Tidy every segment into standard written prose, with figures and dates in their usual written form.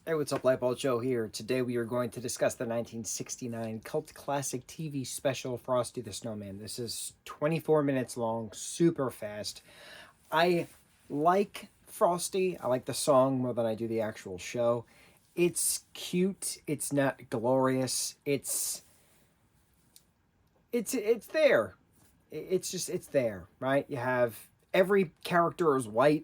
Hey, what's up, lightboltjoe here. Today we are going to discuss the 1969 cult classic TV special, Frosty the Snowman. This is 24 minutes long, super fast. I like Frosty. I like the song more than I do the actual show. It's cute. It's not glorious. It's there. It's there, right? You have every character is white.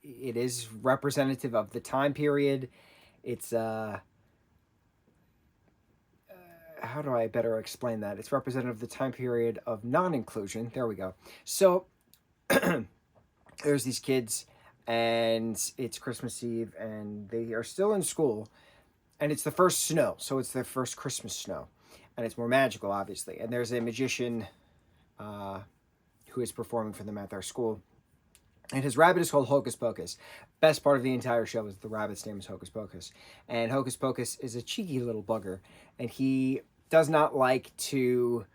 It is representative of the time period. It's how do I better explain that? It's representative of the time period of non-inclusion. There we go. So there's these kids, and it's Christmas Eve, and they are still in school, and it's the first snow, so it's their first Christmas snow, and it's more magical, obviously. And there's a magician who is performing for them at their school. And his rabbit is called Hocus Pocus. Best part of the entire show is the rabbit's name is Hocus Pocus. And Hocus Pocus is a cheeky little bugger. And he does not like to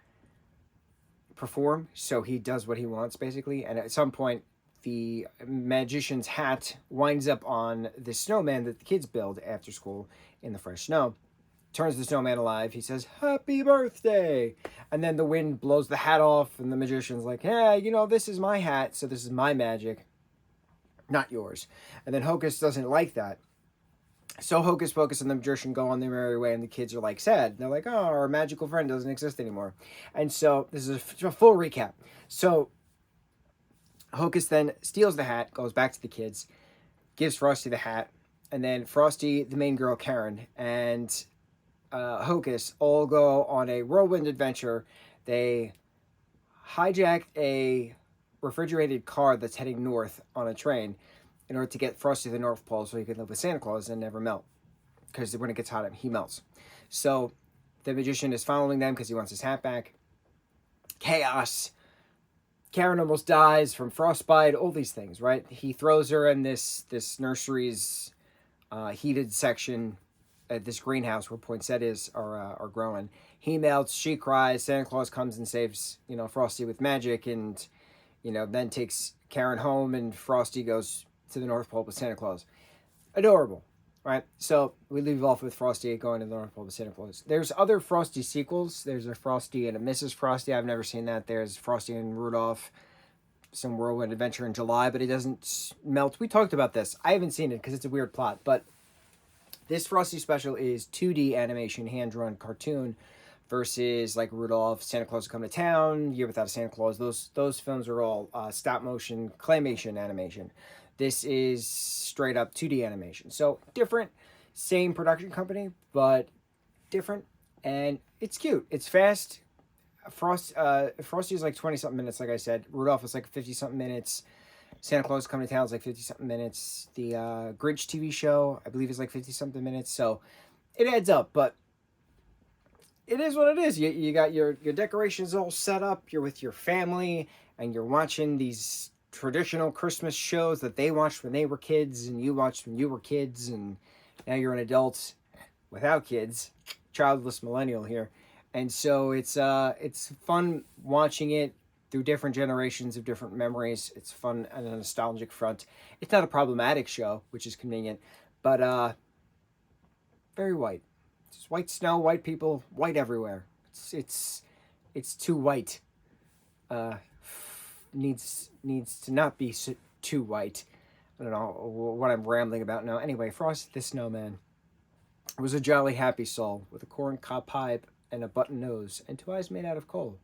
perform, so he does what he wants, basically. And at some point, the magician's hat winds up on the snowman that the kids build after school in the fresh snow. Turns the snowman alive. He says, "Happy birthday!" And then the wind blows the hat off, and the magician's like, "Hey, this is my hat, so this is my magic, not yours." And then Hocus doesn't like that. So Hocus Pocus and the magician go on their merry way, and the kids are like sad. They're like, "Oh, our magical friend doesn't exist anymore." And so this is a full recap. So Hocus then steals the hat, goes back to the kids, gives Frosty the hat, and then Frosty, the main girl, Karen, and Hocus all go on a whirlwind adventure. They hijack a refrigerated car that's heading north on a train in order to get Frosty to the North Pole so he can live with Santa Claus and never melt. Because when it gets hot, he melts. So the magician is following them because he wants his hat back. Chaos. Karen almost dies from frostbite, all these things, right? He throws her in this nursery's heated section at this greenhouse where poinsettias are growing. He melts, she cries, Santa Claus comes and saves, Frosty with magic, and, then takes Karen home, and Frosty goes to the North Pole with Santa Claus. Adorable, right? So we leave off with Frosty going to the North Pole with Santa Claus. There's other Frosty sequels. There's a Frosty and a Mrs. Frosty. I've never seen that. There's Frosty and Rudolph, some whirlwind adventure in July, but it doesn't melt. We talked about this. I haven't seen it because it's a weird plot, but this Frosty special is 2D animation, hand-drawn cartoon, versus like Rudolph, Santa Claus Come to Town, Year Without a Santa Claus. Those films are all stop-motion, claymation animation. This is straight-up 2D animation. So different, same production company, but different, and it's cute. It's fast. Frosty is like 20-something minutes, like I said. Rudolph is like 50-something minutes. Santa Claus Come to Town is like 50-something minutes. The Grinch TV show, I believe, is like 50-something minutes. So it adds up, but it is what it is. You got your decorations all set up. You're with your family, and you're watching these traditional Christmas shows that they watched when they were kids, and you watched when you were kids, and now you're an adult without kids. Childless millennial here. And so it's fun watching it through different generations of different memories. It's fun on a nostalgic front. It's not a problematic show, which is convenient, but very white. It's white snow, white people, white everywhere. It's too white. Needs to not be too white. I don't know what I'm rambling about now. Anyway, Frosty the Snowman was a jolly happy soul with a corncob pipe and a button nose and 2 eyes made out of coal,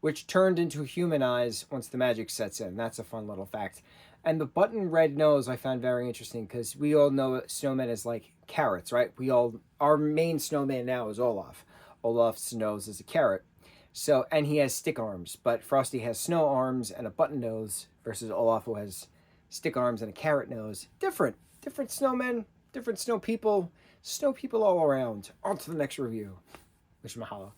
which turned into human eyes once the magic sets in. That's a fun little fact. And the button red nose I found very interesting because we all know snowmen as like carrots, right? Our main snowman now is Olaf. Olaf's nose is a carrot. So, and he has stick arms, but Frosty has snow arms and a button nose versus Olaf, who has stick arms and a carrot nose. Different snowmen, different snow people all around. On to the next review. Wish mahalo.